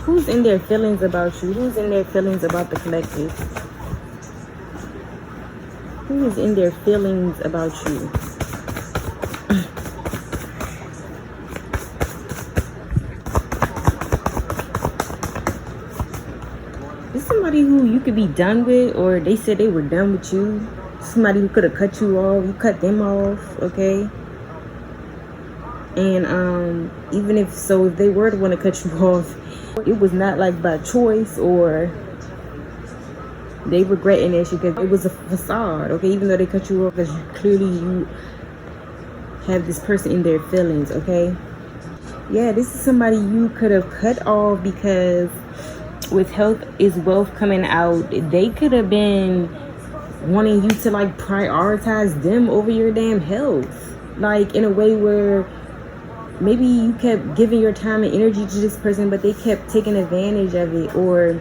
Who's in their feelings about you? Who's in their feelings about the collective? Who is in their feelings about you? This is somebody who you could be done with, or they said they were done with you. Somebody who could have cut you off, you cut them off, okay? And even if they were the one to cut you off, it was not like by choice, or they regretting it because it was a facade, okay? Even though they cut you off, because clearly you have this person in their feelings, okay? Yeah, this is somebody you could have cut off because with health is wealth coming out, they could have been wanting you to like prioritize them over your damn health, like in a way where maybe you kept giving your time and energy to this person, but they kept taking advantage of it, or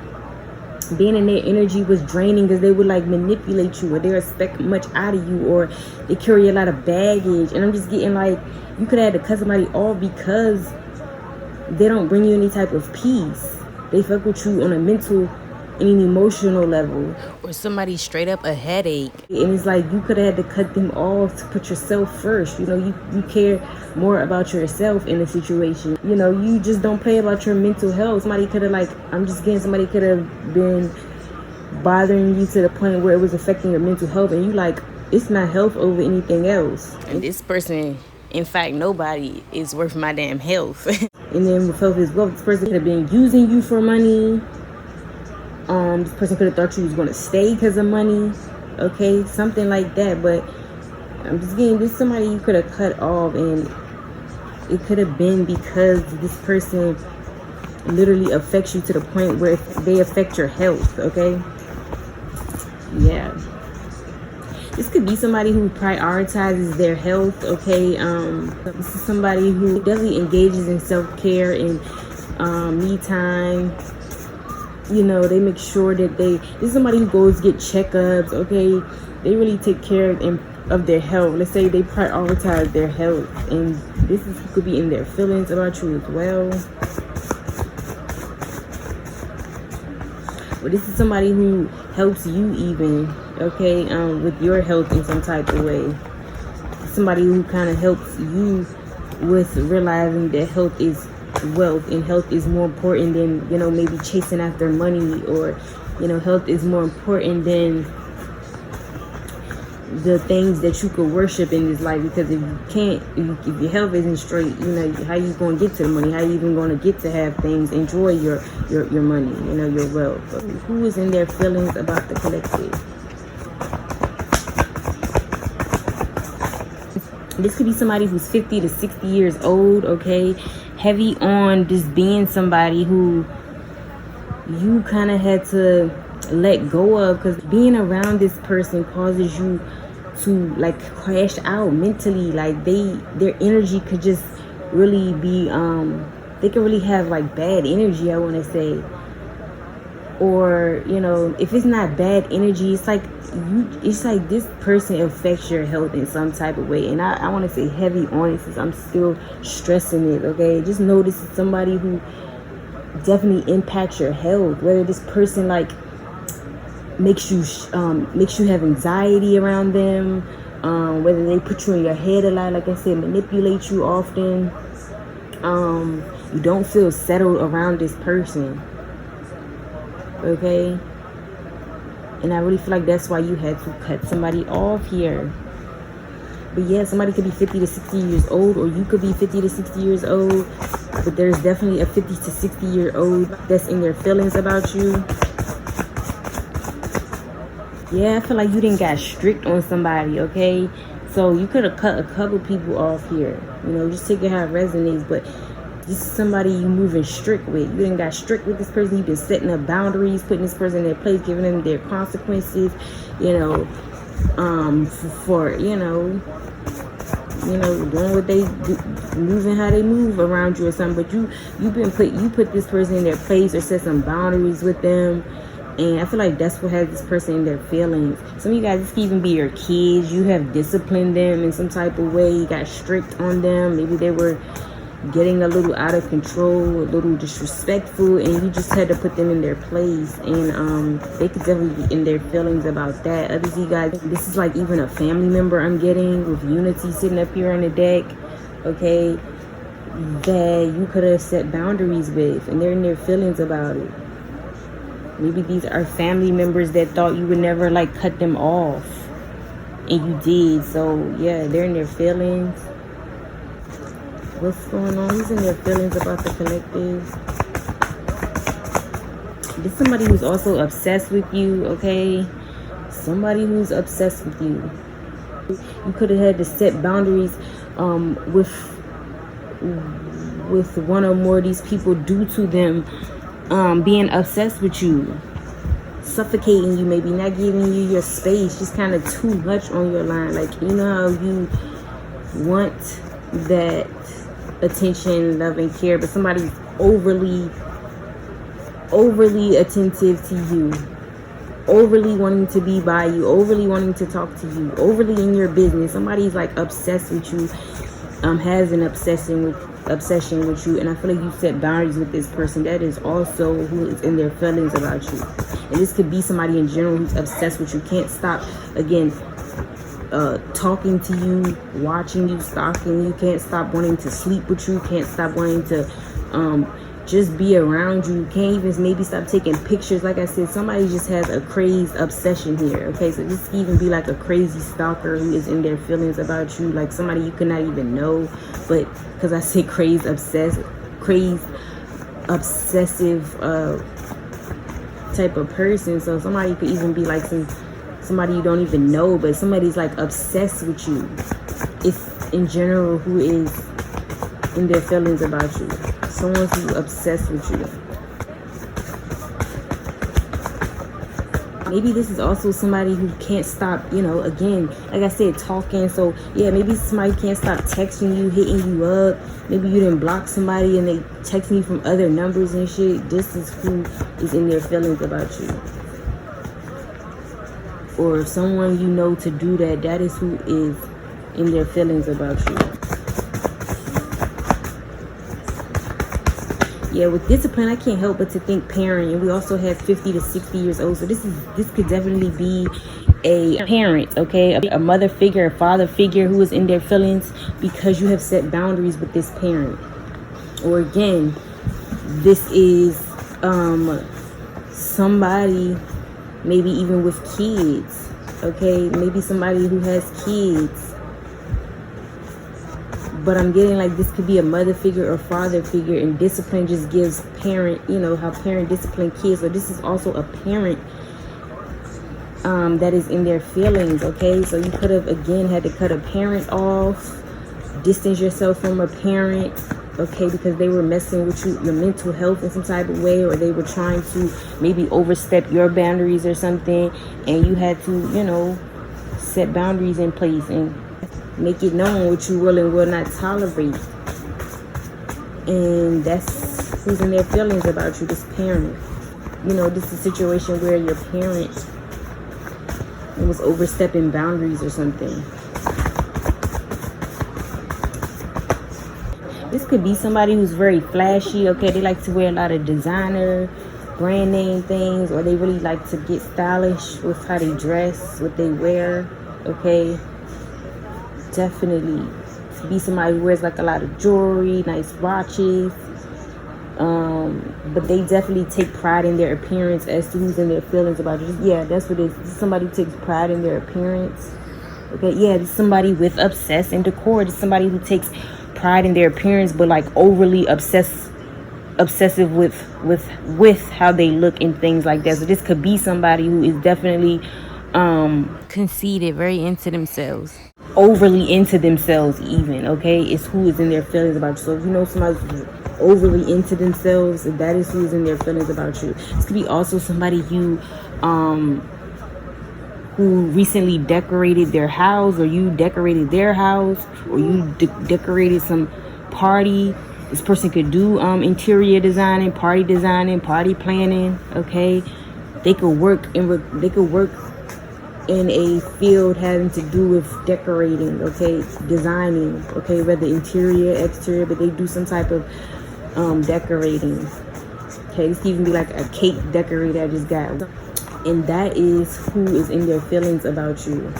being in their energy was draining because they would like manipulate you, or they expect much out of you, or they carry a lot of baggage. And I'm just getting like, you could have had to cut somebody off because they don't bring you any type of peace. They fuck with you on a mental and an emotional level, or somebody straight up a headache. And it's like you could have had to cut them off to put yourself first. You know, you care more about yourself in a situation. You know, you just don't play about your mental health. Somebody could have somebody could have been bothering you to the point where it was affecting your mental health, and you like, it's not health over anything else. And this person, in fact, nobody is worth my damn health. And then with health as well, this person could have been using you for money. This person could have thought you was going to stay because of money, okay, something like that. But I'm just getting, this somebody you could have cut off, and it could have been because this person literally affects you to the point where they affect your health, okay? Yeah, this could be somebody who prioritizes their health, okay? This is somebody who definitely engages in self-care and me time. You know, they make sure that this is somebody who goes get checkups, okay? They really take care of their health. Let's say they prioritize their health, and this could be in their feelings about you as well. But this is somebody who helps you even, okay, with your health in some type of way. Somebody who kind of helps you with realizing that health is wealth, and health is more important than, you know, maybe chasing after money, or, you know, health is more important than the things that you could worship in this life. Because if you can't, if your health isn't straight, you know, how you going to get to the money? How you even going to get to have things, enjoy your money, you know, your wealth? But who is in their feelings about the collective? This could be somebody who's 50 to 60 years old, okay? Heavy on just being somebody who you kind of had to let go of, because being around this person causes you to like crash out mentally. Like their energy could just really be they could really have like bad energy, I want to say. Or, you know, if it's not bad energy, it's like this person affects your health in some type of way. And I want to say heavy on it, since I'm still stressing it, okay? Just know this is somebody who definitely impacts your health. Whether this person like makes you have anxiety around them, whether they put you in your head a lot, like I said, manipulate you often, you don't feel settled around this person, okay? And I really feel like that's why you had to cut somebody off here. But yeah, somebody could be 50 to 60 years old, or you could be 50 to 60 years old, but there's definitely a 50 to 60 year old that's in their feelings about you. Yeah, I feel like you didn't got strict on somebody, okay? So you could have cut a couple people off here. You know, just take it how it resonates. But this is somebody you moving strict with. You didn't got strict with this person. You've been setting up boundaries, putting this person in their place, giving them their consequences, you know, for you know, doing what they do, moving how they move around you or something. But you put this person in their place, or set some boundaries with them. And I feel like that's what has this person in their feelings. Some of you guys, this can even be your kids. You have disciplined them in some type of way. You got strict on them. Maybe they were getting a little out of control, a little disrespectful, and you just had to put them in their place. And they could definitely be in their feelings about that. Others of you guys, this is like even a family member I'm getting with Unity sitting up here on the deck, okay, that you could have set boundaries with, and they're in their feelings about it. Maybe these are family members that thought you would never like cut them off, and you did. So yeah, they're in their feelings. What's going on? Who's in their feelings about the collective? This is somebody who's also obsessed with you, okay? Somebody who's obsessed with you. You could have had to set boundaries with one or more of these people due to them being obsessed with you, suffocating you, maybe not giving you your space, just kind of too much on your line. Like, you know how you want that attention, love, and care, but somebody's overly attentive to you, overly wanting to be by you, overly wanting to talk to you, overly in your business. Somebody's like obsessed with you, has an obsession with you, and I feel like you set boundaries with this person that is also who is in their feelings about you. And this could be somebody in general who's obsessed with you, can't stop, again, talking to you, watching you, stalking you, can't stop wanting to sleep with you, can't stop wanting to just be around you, can't even maybe stop taking pictures. Like I said, somebody just has a crazed obsession here, okay? So this can even be like a crazy stalker who is in their feelings about you, like somebody you could not even know, but because I say crazed obsessive type of person. So somebody could even be like somebody you don't even know, but somebody's like obsessed with you. It's in general who is in their feelings about you. Someone who's obsessed with you. Maybe this is also somebody who can't stop, you know, again, like I said, talking. So yeah, maybe somebody can't stop texting you, hitting you up. Maybe you didn't block somebody and they text me from other numbers and shit. This is who is in their feelings about you. Or someone you know to do that, that is who is in their feelings about you. Yeah, with discipline, I can't help but to think parent, and we also have 50 to 60 years old. So this could definitely be a parent, okay, a mother figure, a father figure who is in their feelings because you have set boundaries with this parent. Or again, this is somebody maybe even with kids, okay, maybe somebody who has kids. But I'm getting like this could be a mother figure or father figure, and discipline just gives parent, you know, how parent discipline kids. So this is also a parent that is in their feelings, okay? So you could have, again, had to cut a parent off, distance yourself from a parent, okay, because they were messing with your mental health in some type of way, or they were trying to maybe overstep your boundaries or something, and you had to, you know, set boundaries in place and make it known what you will and will not tolerate. And that's who's in their feelings about you, this parent. You know, this is a situation where your parent was overstepping boundaries or something. This could be somebody who's very flashy, okay? They like to wear a lot of designer, brand name things, or they really like to get stylish with how they dress, what they wear, okay? Definitely be somebody who wears like a lot of jewelry, nice watches, but they definitely take pride in their appearance as to who's in their feelings about you. Yeah, that's what it is. This is somebody who takes pride in their appearance, okay? Yeah, this is somebody with obsessed in decor. This is somebody who takes pride in their appearance, but like overly obsessive with how they look and things like that. So this could be somebody who is definitely conceited, very into themselves, overly into themselves even, okay? It's who is in their feelings about you. So if you know somebody who's overly into themselves, that is who is in their feelings about you. This could be also somebody who recently decorated their house, or you decorated their house, or you decorated some party. This person could do interior designing, party planning, okay? They could work in a field having to do with decorating, okay, designing, okay, whether interior, exterior, but they do some type of decorating. Okay, this can even be like a cake decorator I just got. And that is who is in their feelings about you.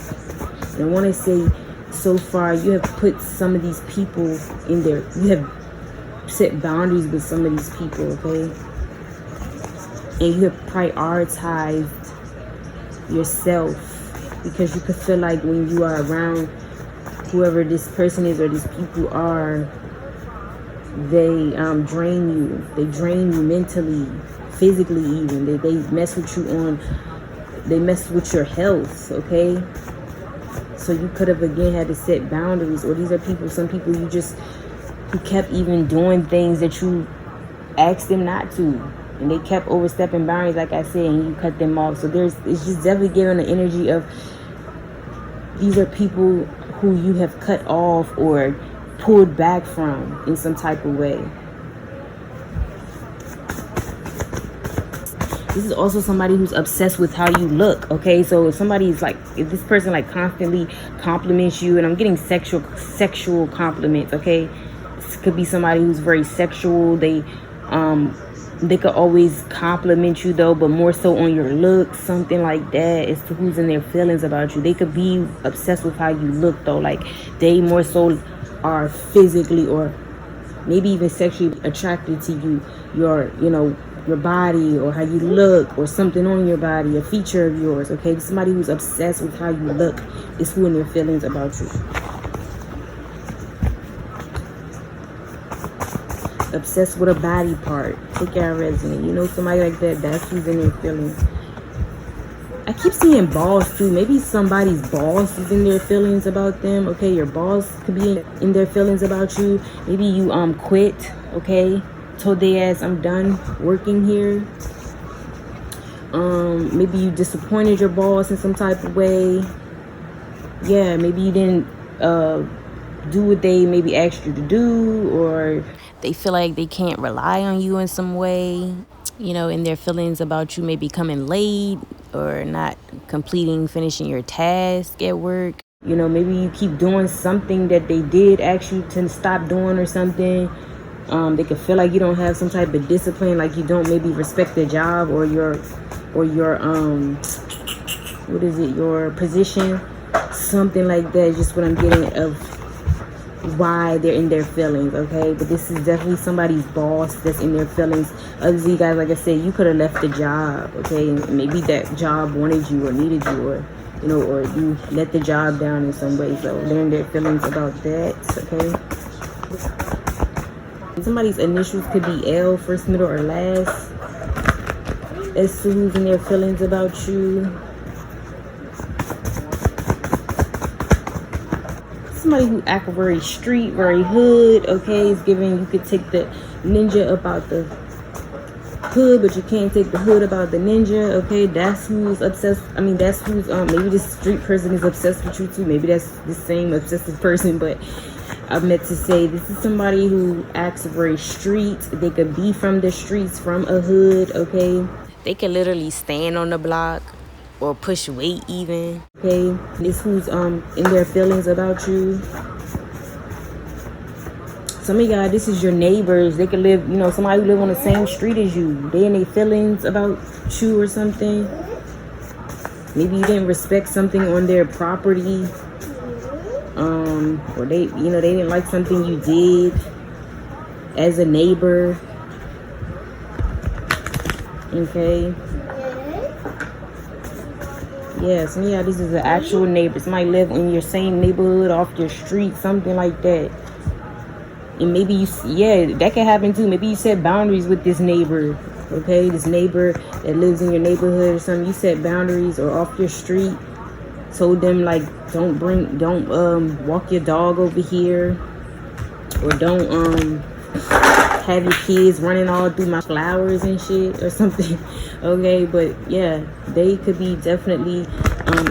And I want to say, so far, you have put some of these people in there. You have set boundaries with some of these people, okay? And you have prioritized yourself, because you could feel like when you are around whoever this person is or these people are, they drain you. They drain you mentally, physically even. They mess with you they mess with your health, okay? So you could have again had to set boundaries. Or these are people, some people you kept even doing things that you asked them not to, and they kept overstepping boundaries, like I said, and you cut them off. So it's just definitely giving the energy of these are people who you have cut off or pulled back from in some type of way. This is also somebody who's obsessed with how you look, okay? So if if this person like constantly compliments you, and I'm getting sexual compliments, okay? This could be somebody who's very sexual. They could always compliment you though, but more so on your looks, something like that, as to who's in their feelings about you. They could be obsessed with how you look though, like they more so are physically or maybe even sexually attracted to you, your body or how you look, or something on your body, a feature of yours, okay? Somebody who's obsessed with how you look is who in their feelings about you. Obsessed with a body part. Take care of resonate. Somebody like that, that's who's in their feelings. I keep seeing boss too. Maybe somebody's boss is in their feelings about them, okay? Your boss could be in their feelings about you. Maybe you quit, okay? Told their ass, I'm done working here. Maybe you disappointed your boss in some type of way. Yeah, maybe you didn't do what they maybe asked you to do, or they feel like they can't rely on you in some way, in their feelings about you maybe coming late or not finishing your task at work. Maybe you keep doing something that they did ask you to stop doing or something. They could feel like you don't have some type of discipline, like you don't maybe respect the job or your your position, something like that. Is just what I'm getting of why they're in their feelings, okay? But this is definitely somebody's boss that's in their feelings. Others of you guys, like I said, you could have left the job, okay? And maybe that job wanted you or needed you, or or you let the job down in some way. So they're in their feelings about that, okay? Somebody's initials could be L, first, middle, or last. As to who's in their feelings about you. Somebody who act very street, very hood, okay? Is giving, you could take the ninja about the hood, but you can't take the hood about the ninja, okay? That's who's obsessed. I mean, that's who's maybe this street person is obsessed with you too. Maybe that's the same obsessive person, but I meant to say this is somebody who acts very street. They could be from the streets, from a hood, okay? They could literally stand on the block or push weight even, okay? This who's in their feelings about you. Some of y'all, this is your neighbors. They could live, somebody who live on the same street as you. They in their feelings about you or something. Maybe you didn't respect something on their property. Or they didn't like something you did as a neighbor. Okay. Yeah, so yeah, this is an actual neighbor. Somebody live in your same neighborhood, off your street, something like that. And maybe that can happen too. Maybe you set boundaries with this neighbor, okay? This neighbor that lives in your neighborhood or something. You set boundaries, or off your street. Told them like, don't walk your dog over here, or don't have your kids running all through my flowers and shit or something. Okay, but yeah, they could be definitely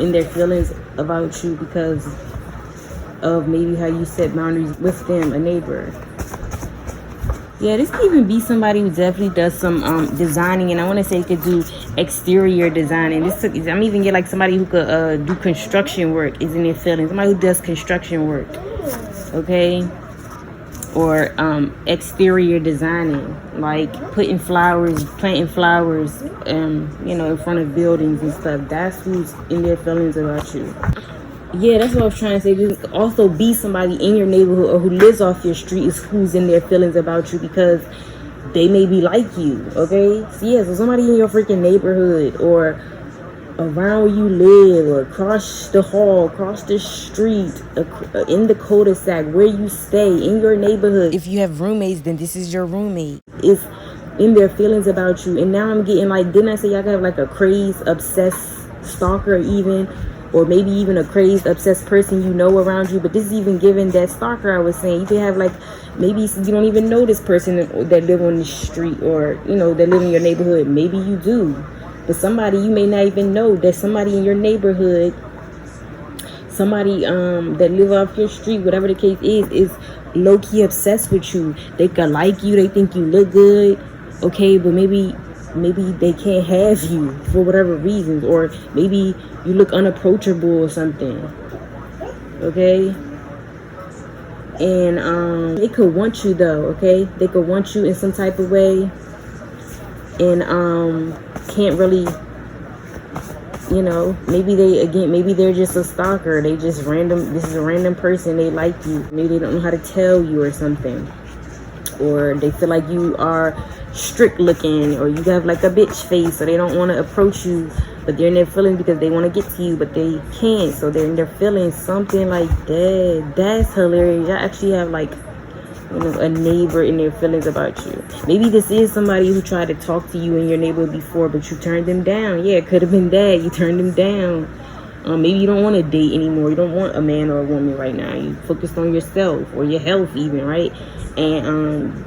in their feelings about you because of maybe how you set boundaries with them, a neighbor. Yeah, this could even be somebody who definitely does some designing, and I want to say could do exterior designing. I'm even get like somebody who could do construction work is in their feelings. Somebody who does construction work, okay, or exterior designing, like putting flowers, planting flowers, you know, in front of buildings and stuff. That's who's in their feelings about you. Yeah, that's what I was trying to say. This could also be somebody in your neighborhood or who lives off your street is who's in their feelings about you because they may be like you, okay? So yeah, so somebody in your freaking neighborhood or around where you live or across the hall, across the street, in the cul-de-sac, where you stay, in your neighborhood. If you have roommates, then this is your roommate. Is in their feelings about you. And now I'm getting like, didn't I say y'all got like a crazed, obsessed stalker even? Or maybe even a crazed, obsessed person you know around you. But this is even giving that stalker I was saying. You could have like, maybe you don't even know this person that live on the street or, you know, that live in your neighborhood. Maybe you do. But somebody you may not even know, that somebody in your neighborhood, somebody that live off your street, whatever the case is low-key obsessed with you. They could like you, they think you look good, okay, but maybe they can't have you for whatever reasons, or maybe you look unapproachable or something, okay? And they could want you though, okay? They could want you in some type of way, and can't really, you know, maybe they're just a stalker. They just this is a random person, they like you. Maybe they don't know how to tell you or something, or they feel like you are strict looking, or you have like a bitch face, so they don't want to approach you, but they're in their feelings because they want to get to you, but they can't, so they're in their feelings, something like that. That's hilarious. I actually have like, you know, a neighbor in their feelings about you. Maybe this is somebody who tried to talk to you in your neighborhood before, but you turned them down. Yeah, it could have been that. You turned them down. Maybe you don't want to date anymore. You don't want a man or a woman right now. You focused on yourself or your health even, right? And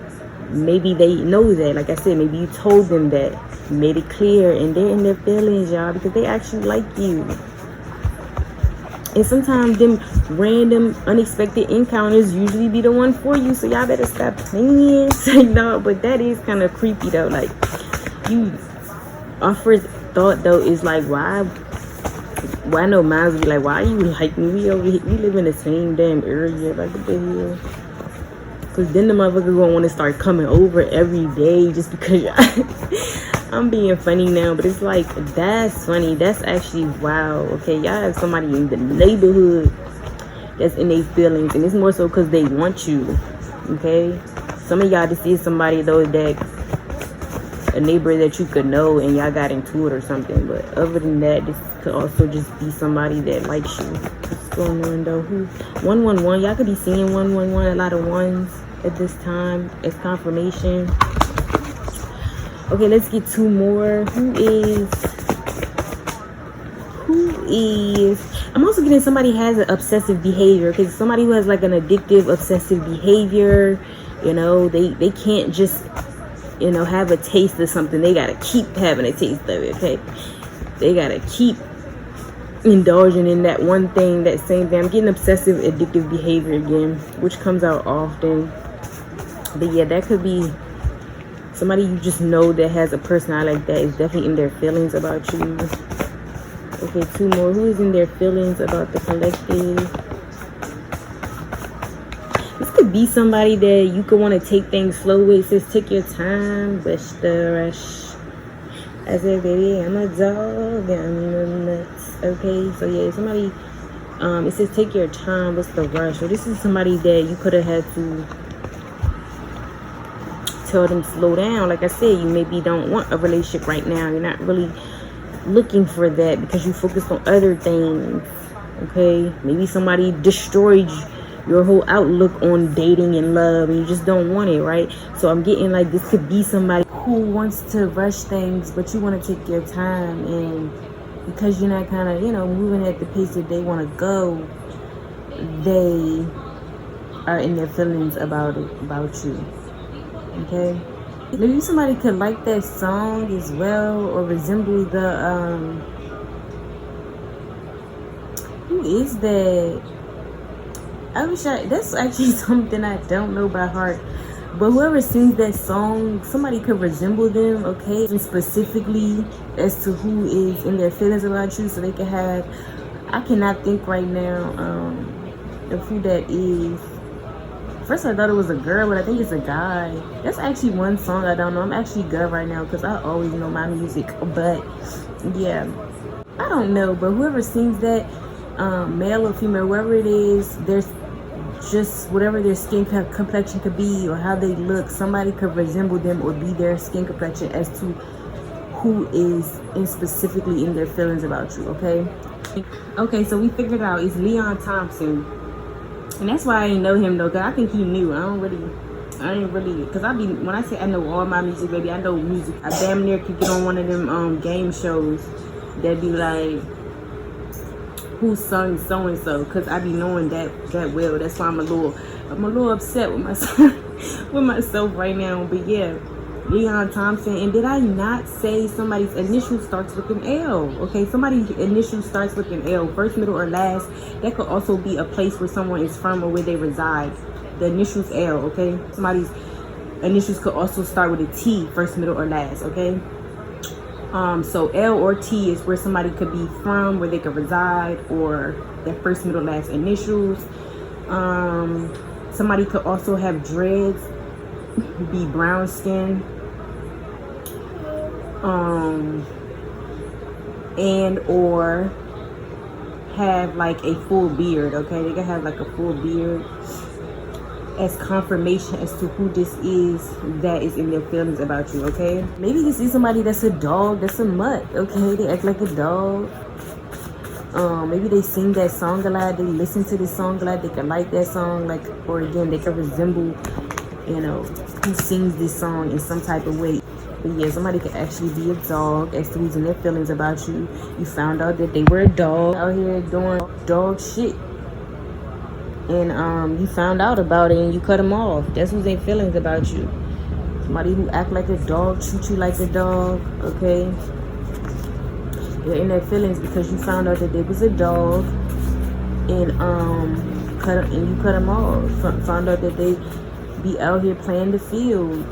maybe they know that. Like I said, maybe you told them that. You made it clear, and they're in their feelings, y'all, because they actually like you. And sometimes them random, unexpected encounters usually be the one for you. So y'all better stop playing. No, but that is kind of creepy though. Like, our first thought though is like, why no minds be like, why you like me? We live in the same damn area. Like, what the hell? Because then the motherfucker gonna want to start coming over every day just because I'm being funny now, but it's like, that's funny. That's actually wow. Okay, y'all have somebody in the neighborhood that's in their feelings, and it's more so because they want you. Okay, some of y'all, this is somebody though that a neighbor that you could know and y'all got into it or something. But other than that, this could also just be somebody that likes you. What's going on though? 111? Y'all could be seeing 111, a lot of ones at this time as confirmation. Okay, let's get two more. Who is I'm also getting somebody has an obsessive behavior, because somebody who has like an addictive obsessive behavior, you know, they can't just, you know, have a taste of something. They gotta keep having a taste of it. Okay, they gotta keep indulging in that one thing, that same thing. I'm getting obsessive addictive behavior again, which comes out often. But yeah, that could be somebody you just know that has a personality like that, is definitely in their feelings about you. Okay, two more. Who is in their feelings about the collective? This could be somebody that you could want to take things slow with. It says, take your time, but the rush. I said, baby, I'm a dog, I'm nuts. Okay, so yeah, somebody, it says, take your time, what's the rush? So this is somebody that you could have had to tell them slow down. Like I said, you maybe don't want a relationship right now. You're not really looking for that because you focused on other things. Okay, maybe somebody destroyed your whole outlook on dating and love, and you just don't want it, right? So I'm getting like, this could be somebody who wants to rush things, but you want to take your time, and because you're not kind of, you know, moving at the pace that they want to go, they are in their feelings about you. Okay, maybe somebody could like that song as well, or resemble the who is that? That's actually something I don't know by heart. But whoever sings that song, somebody could resemble them, okay? And specifically as to who is in their feelings about you, so they can have, I cannot think right now of who that is. First I thought it was a girl, but I think it's a guy. That's actually one song I don't know. I'm actually good right now because I always know my music. But yeah, I don't know. But whoever sings that, male or female, whoever it is, there's just whatever their skin complexion could be or how they look, somebody could resemble them or be their skin complexion as to who is specifically in their feelings about you, okay? Okay, so we figured out it's Leon Thompson. And that's why I didn't know him though, because I think he knew. I ain't really, because when I say I know all my music, baby, I know music. I damn near could get on one of them game shows that be like, who sung so and so, because I be knowing that well. That's why I'm a little upset with myself right now. But yeah, Leon Thompson. And did I not say somebody's initial starts with an L? Okay, somebody's initial starts with an L, first, middle, or last. That could also be a place where someone is from or where they reside. The initials L, okay? Somebody's initials could also start with a T, first, middle, or last, okay? So L or T is where somebody could be from, where they could reside, or their first, middle, last initials. Somebody could also have dreads, be brown skin, and or have like a full beard, okay? They could have like a full beard as confirmation as to who this is that is in their feelings about you, okay? Maybe this is somebody that's a dog, that's a mutt, okay? They act like a dog. Maybe they sing that song a lot, they listen to this song a lot, they could like that song, like, or again, they could resemble, you know, who sings this song in some type of way. But yeah, somebody could actually be a dog as to who's in their feelings about you. You found out that they were a dog out here doing dog shit. And you found out about it and you cut them off. That's who's in feelings about you. Somebody who act like a dog, treat you like a dog, okay? They're in their feelings because you found out that they was a dog, and you cut them off. Found out that they be out here playing the field,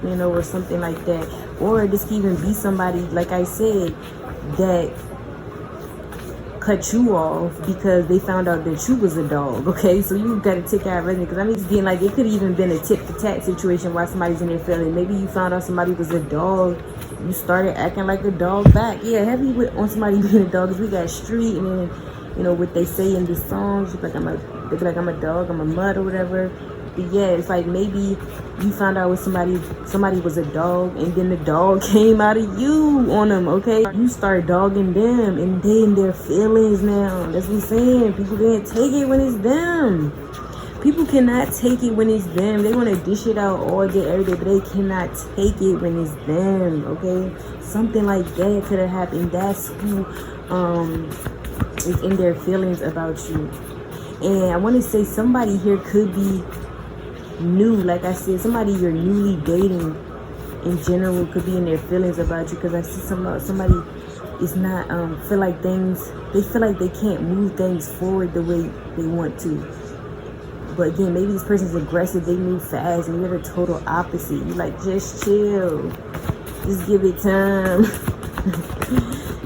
you know, or something like that. Or this could even be somebody, like I said, that cut you off because they found out that you was a dog, okay? So you gotta take out everything, because I'm just getting like, it could even been a tit-for-tat situation while somebody's in their feeling. Maybe you found out somebody was a dog, you started acting like a dog back. Yeah, heavy on somebody being a dog, because we got street, and then, you know, what they say in the songs, they be like, I'm a dog, I'm a mutt or whatever. But yeah, it's like maybe you found out with somebody was a dog, and then the dog came out of you on them, okay? You start dogging them, and they in their feelings now. That's what I'm saying. People can't take it when it's them. People cannot take it when it's them. They want to dish it out all day, every day, but they cannot take it when it's them, okay? Something like that could have happened. That's who is in their feelings about you. And I want to say somebody here could be new, like I said, somebody you're newly dating in general could be in their feelings about you, because I see somebody is not feel like they can't move things forward the way they want to. But again, maybe this person's aggressive, they move fast, and you're the total opposite. You're like, just chill, just give it time.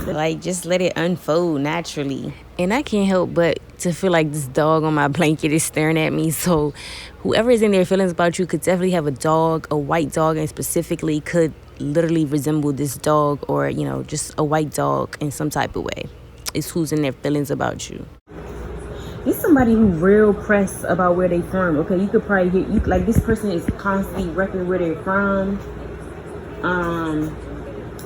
Like, just let it unfold naturally. And I can't help but to feel like this dog on my blanket is staring at me. So whoever is in their feelings about you could definitely have a dog, a white dog, and specifically could literally resemble this dog, or, you know, just a white dog in some type of way. It's who's in their feelings about you. It's somebody who real pressed about where they from, okay? You could probably hear, like, this person is constantly repping where they're from.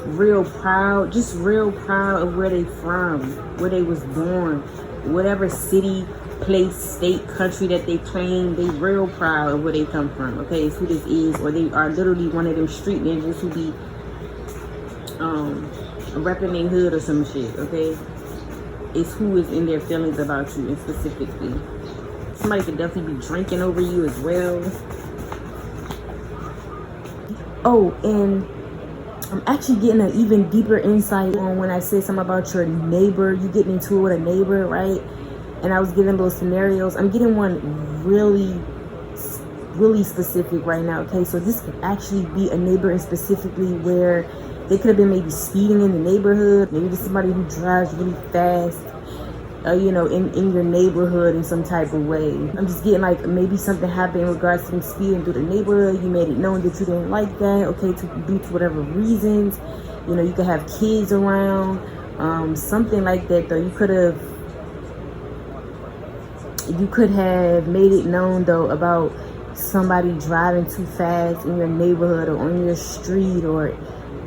Real proud of where they from, where they was born, whatever city, place, state, country that they claim. They real proud of where they come from, okay? It's who this is. Or they are literally one of them street ninjas who be repping their hood or some shit, okay? It's who is in their feelings about you, and specifically somebody could definitely be drinking over you as well. Oh, and I'm actually getting an even deeper insight on when I said something about your neighbor. You getting into it with a neighbor, right? And I was giving those scenarios. I'm getting one really really specific right now, okay? So this could actually be a neighbor, and specifically where they could have been maybe speeding in the neighborhood. Maybe there's somebody who drives really fast, you know, in your neighborhood in some type of way. I'm just getting like maybe something happened in regards to them speeding through the neighborhood. You made it known that you didn't like that, okay, due to whatever reasons. You know, you could have kids around, something like that though. You could have made it known though about somebody driving too fast in your neighborhood or on your street, or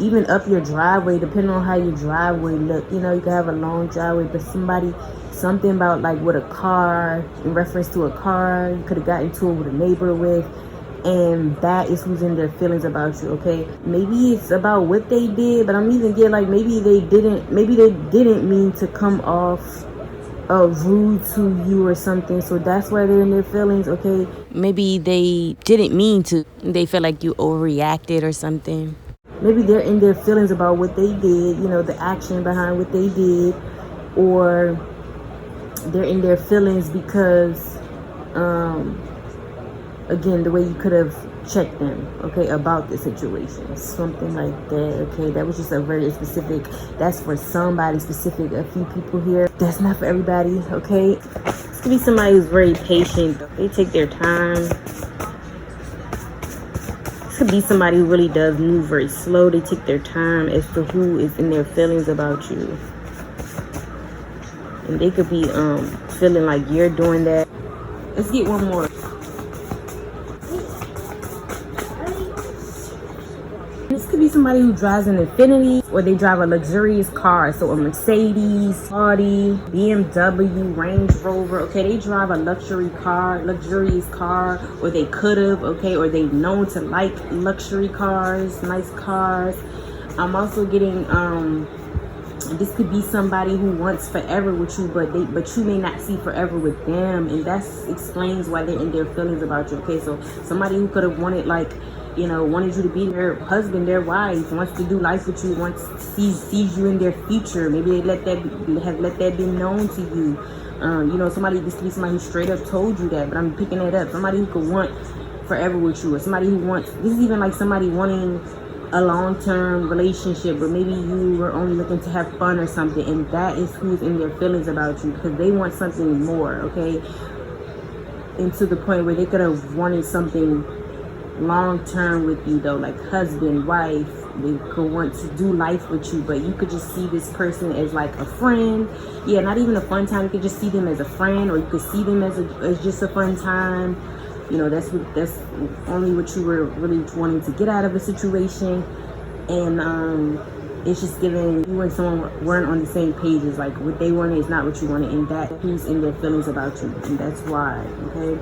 even up your driveway, depending on how your driveway look. You know, you could have a long driveway, but something about like with a car, in reference to a car, you could have gotten into it with a neighbor with, and that is who's in their feelings about you, okay? Maybe it's about what they did, but I'm even getting like maybe they didn't mean to come off rude to you or something, so that's why they're in their feelings, okay? Maybe they didn't mean to. They feel like you overreacted or something. Maybe they're in their feelings about what they did, you know, the action behind what they did, or they're in their feelings because, again, the way you could have checked them, okay, about the situation, something like that, okay? That was just a very specific, that's for somebody specific, a few people here. That's not for everybody, okay? This could be somebody who's very patient. They take their time. This could be somebody who really does move very slow. They take their time as to who is in their feelings about you. And they could be feeling like you're doing that. Let's get one more. This could be somebody who drives an Infiniti, or they drive a luxurious car, so a Mercedes, Audi, BMW, Range Rover, okay? They drive a luxurious car, or they could have, okay? Or they known to like luxury cars, nice cars. I'm also getting, this could be somebody who wants forever with you, but you may not see forever with them, and that explains why they're in their feelings about you, okay? So somebody who could have wanted, like, you know, wanted you to be their husband, their wife, wants to do life with you, sees you in their future. Maybe they let that be known to you. You know, this could be somebody who straight up told you that, but I'm picking it up. Somebody who could want forever with you, or somebody who wants, this is even like somebody wanting a long-term relationship, but maybe you were only looking to have fun or something, and that is who's in their feelings about you, because they want something more, okay? And to the point where they could have wanted something long-term with you though, like husband, wife. They could want to do life with you, but you could just see this person as like a friend. Yeah, not even a fun time. You could just see them as a friend, or you could see them as just a fun time. You know, that's only what you were really wanting to get out of a situation. And it's just giving you and someone weren't on the same pages. Like what they wanted is not what you wanted, and that who's in their feelings about you, and that's why, okay?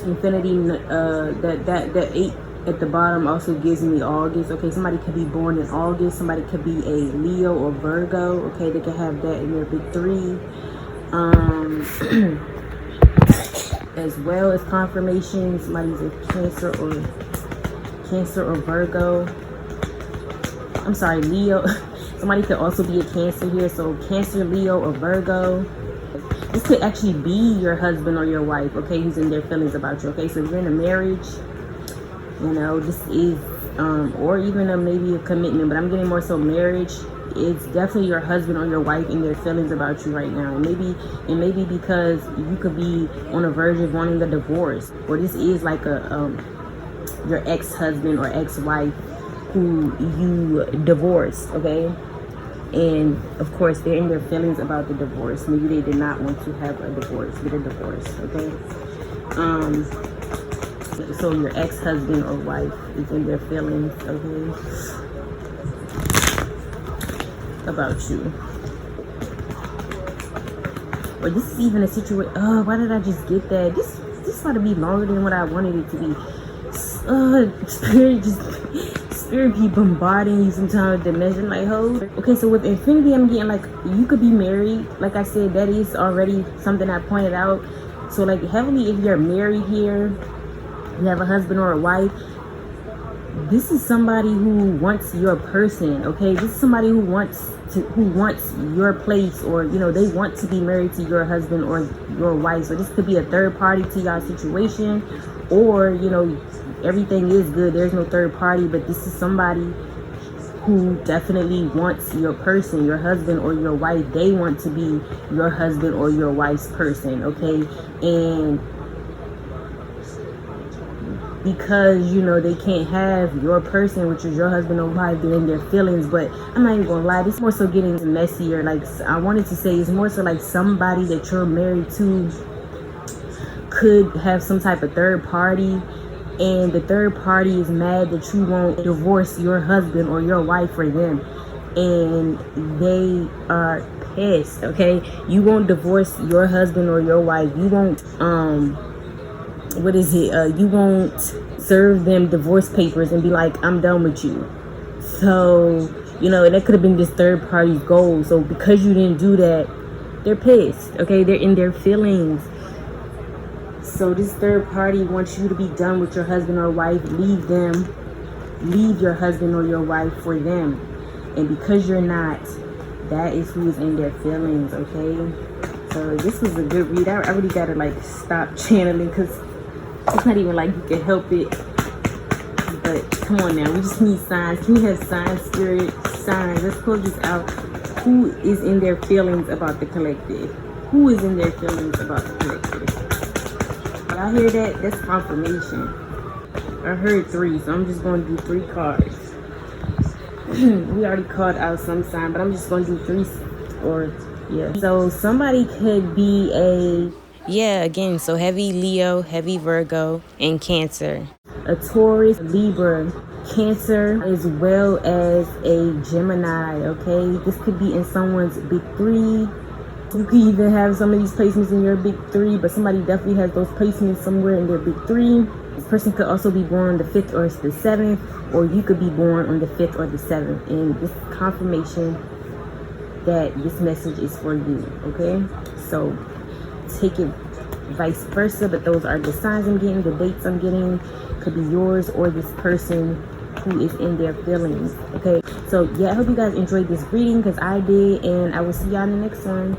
Infinity, that 8 at the bottom also gives me August, okay? Somebody could be born in August. Somebody could be a Leo or Virgo, okay? They could have that in their big 3. As well as confirmation, somebody's a Cancer or Virgo. I'm sorry, Leo. Somebody could also be a Cancer here, so Cancer, Leo, or Virgo. This could actually be your husband or your wife, okay, who's in their feelings about you, okay? So if you're in a marriage, you know, this is, or even maybe a commitment, but I'm getting more so marriage. It's definitely your husband or your wife in their feelings about you right now. And maybe because you could be on the verge of wanting a divorce, or this is like your ex-husband or ex-wife who you divorced, okay? And of course they're in their feelings about the divorce. Maybe they did not want to have a divorce, get a divorce, okay? So your ex-husband or wife is in their feelings, okay, about you. Or this is even a situation, oh, why did I just get that? This ought to be longer than what I wanted it to be. Spirit be bombarding you sometimes with dimension like hoes. Okay, so with Infinity, I'm getting like you could be married. Like I said, that is already something I pointed out. So like heavily, if you're married here, you have a husband or a wife, this is somebody who wants your person, okay? This is somebody who wants your place, or you know, they want to be married to your husband or your wife. So this could be a third party to y'all situation, or you know, everything is good, there's no third party, but this is somebody who definitely wants your person, your husband or your wife. They want to be your husband or your wife's person, okay? And because you know they can't have your person, which is your husband or wife, they're in their feelings. But I'm not even gonna lie, this is more so getting messier. Like, I wanted to say, it's more so like somebody that you're married to could have some type of third party, and the third party is mad that you won't divorce your husband or your wife for them, and they are pissed, okay? You won't divorce your husband or your wife. You won't you won't serve them divorce papers and be like, I'm done with you. So you know, that could have been this third party's goal. So because you didn't do that, they're pissed, okay? They're in their feelings. So this third party wants you to be done with your husband or wife. Leave your husband or your wife for them. And because you're not, that is who is in their feelings, okay? So this was a good read. I really gotta like stop channeling, because it's not even like you can help it. But come on now, we just need signs. Can we have signs, spirit, signs? Let's close this out. Who is in their feelings about the collective? Who is in their feelings about the collective? I hear that, that's confirmation. I heard 3, so I'm just going to do 3 cards. We already called out some sign, but I'm just going to do 3, or yeah. So somebody could be again, so heavy Leo, heavy Virgo, and Cancer. A Taurus, Libra, Cancer, as well as a Gemini, okay? This could be in someone's big 3. You could even have some of these placements in your big 3, but somebody definitely has those placements somewhere in their big 3. This person could also be born the 5th or the 7th, or you could be born on the 5th or the 7th. And this confirmation that this message is for you, okay? So take it vice versa, but those are the signs I'm getting, the dates I'm getting. Could be yours or this person who is in their feelings, okay? So yeah, I hope you guys enjoyed this reading, because I did, and I will see y'all in the next one.